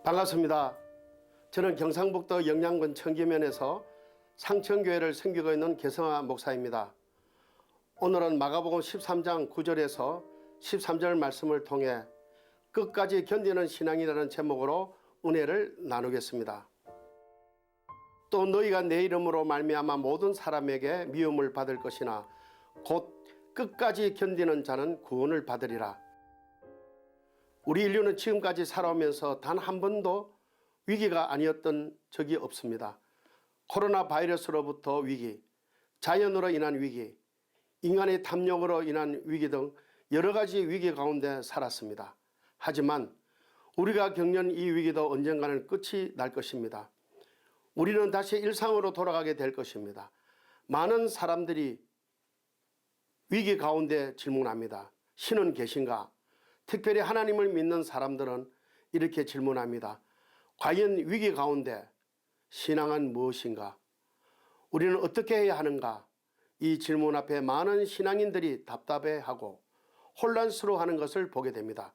반갑습니다. 저는 경상북도 영양군 청계면에서 상천교회를 섬기고 있는 개성화 목사입니다. 오늘은 마가복음 13장 9절에서 13절 말씀을 통해 끝까지 견디는 신앙이라는 제목으로 은혜를 나누겠습니다. 또 너희가 내 이름으로 말미암아 모든 사람에게 미움을 받을 것이나 곧 끝까지 견디는 자는 구원을 받으리라. 우리 인류는 지금까지 살아오면서 단 한 번도 위기가 아니었던 적이 없습니다. 코로나 바이러스로부터 위기, 자연으로 인한 위기, 인간의 탐욕으로 인한 위기 등 여러 가지 위기 가운데 살았습니다. 하지만 우리가 겪는 이 위기도 언젠가는 끝이 날 것입니다. 우리는 다시 일상으로 돌아가게 될 것입니다. 많은 사람들이 위기 가운데 질문합니다. 신은 계신가? 특별히 하나님을 믿는 사람들은 이렇게 질문합니다. 과연 위기 가운데 신앙은 무엇인가? 우리는 어떻게 해야 하는가? 이 질문 앞에 많은 신앙인들이 답답해하고 혼란스러워하는 것을 보게 됩니다.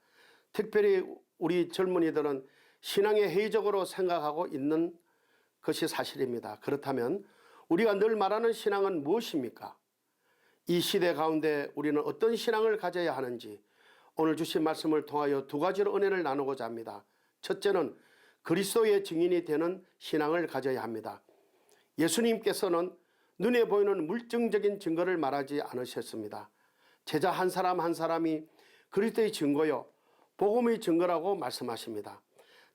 특별히 우리 젊은이들은 신앙에 회의적으로 생각하고 있는 것이 사실입니다. 그렇다면 우리가 늘 말하는 신앙은 무엇입니까? 이 시대 가운데 우리는 어떤 신앙을 가져야 하는지 오늘 주신 말씀을 통하여 두 가지로 은혜를 나누고자 합니다. 첫째는 그리스도의 증인이 되는 신앙을 가져야 합니다. 예수님께서는 눈에 보이는 물증적인 증거를 말하지 않으셨습니다. 제자 한 사람 한 사람이 그리스도의 증거요 복음의 증거라고 말씀하십니다.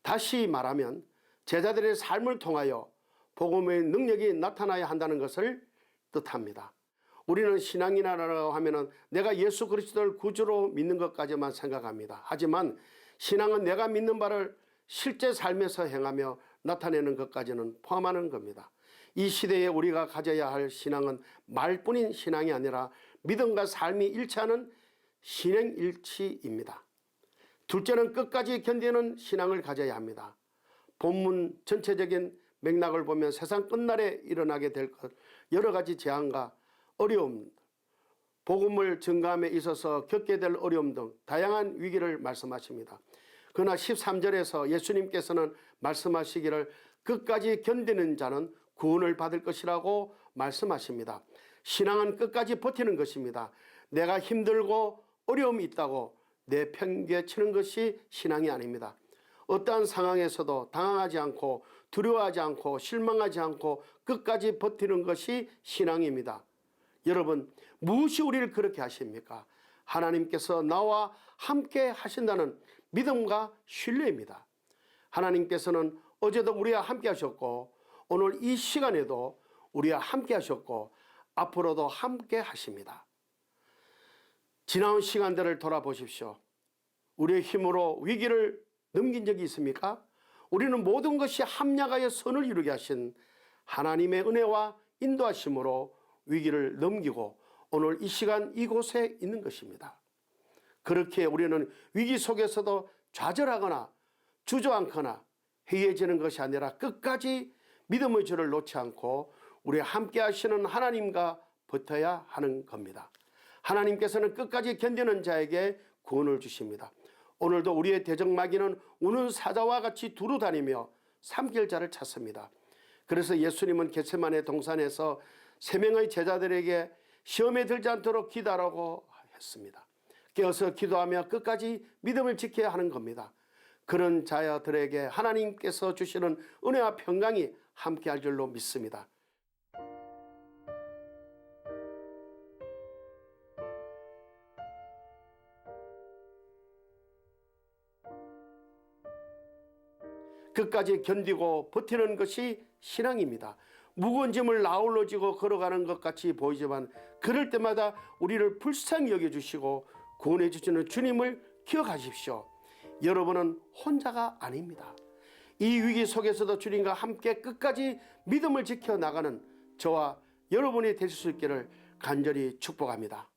다시 말하면 제자들의 삶을 통하여 복음의 능력이 나타나야 한다는 것을 뜻합니다. 우리는 신앙이라고 하면 내가 예수 그리스도를 구주로 믿는 것까지만 생각합니다. 하지만 신앙은 내가 믿는 바를 실제 삶에서 행하며 나타내는 것까지는 포함하는 겁니다. 이 시대에 우리가 가져야 할 신앙은 말뿐인 신앙이 아니라 믿음과 삶이 일치하는 신행일치입니다. 둘째는 끝까지 견디는 신앙을 가져야 합니다. 본문 전체적인 맥락을 보면 세상 끝날에 일어나게 될 것 여러 가지 재앙과 어려움, 복음을 전가함에 있어서 겪게 될 어려움 등 다양한 위기를 말씀하십니다. 그러나 13절에서 예수님께서는 말씀하시기를 끝까지 견디는 자는 구원을 받을 것이라고 말씀하십니다. 신앙은 끝까지 버티는 것입니다. 내가 힘들고 어려움이 있다고 내팽개치는 것이 신앙이 아닙니다. 어떠한 상황에서도 당황하지 않고 두려워하지 않고 실망하지 않고 끝까지 버티는 것이 신앙입니다. 여러분, 무엇이 우리를 그렇게 하십니까? 하나님께서 나와 함께 하신다는 믿음과 신뢰입니다. 하나님께서는 어제도 우리와 함께 하셨고 오늘 이 시간에도 우리와 함께 하셨고 앞으로도 함께 하십니다. 지나온 시간들을 돌아보십시오. 우리의 힘으로 위기를 넘긴 적이 있습니까? 우리는 모든 것이 합력하여 선을 이루게 하신 하나님의 은혜와 인도하심으로 위기를 넘기고 오늘 이 시간 이곳에 있는 것입니다. 그렇게 우리는 위기 속에서도 좌절하거나 주저앉거나 해이해지는 것이 아니라 끝까지 믿음의 줄을 놓지 않고 우리 함께 하시는 하나님과 버텨야 하는 겁니다. 하나님께서는 끝까지 견디는 자에게 구원을 주십니다. 오늘도 우리의 대적마귀는 우는 사자와 같이 두루 다니며 삼킬 자를 찾습니다. 그래서 예수님은 겟세마네 동산에서 3명의 제자들에게 시험에 들지 않도록 기도하라고 했습니다. 깨어서 기도하며 끝까지 믿음을 지켜야 하는 겁니다. 그런 자들에게 하나님께서 주시는 은혜와 평강이 함께할 줄로 믿습니다. 끝까지 견디고 버티는 것이 신앙입니다. 무거운 짐을 나홀로 지고 걸어가는 것 같이 보이지만 그럴 때마다 우리를 불쌍히 여겨주시고 구원해 주시는 주님을 기억하십시오. 여러분은 혼자가 아닙니다. 이 위기 속에서도 주님과 함께 끝까지 믿음을 지켜나가는 저와 여러분이 되실 수 있기를 간절히 축복합니다.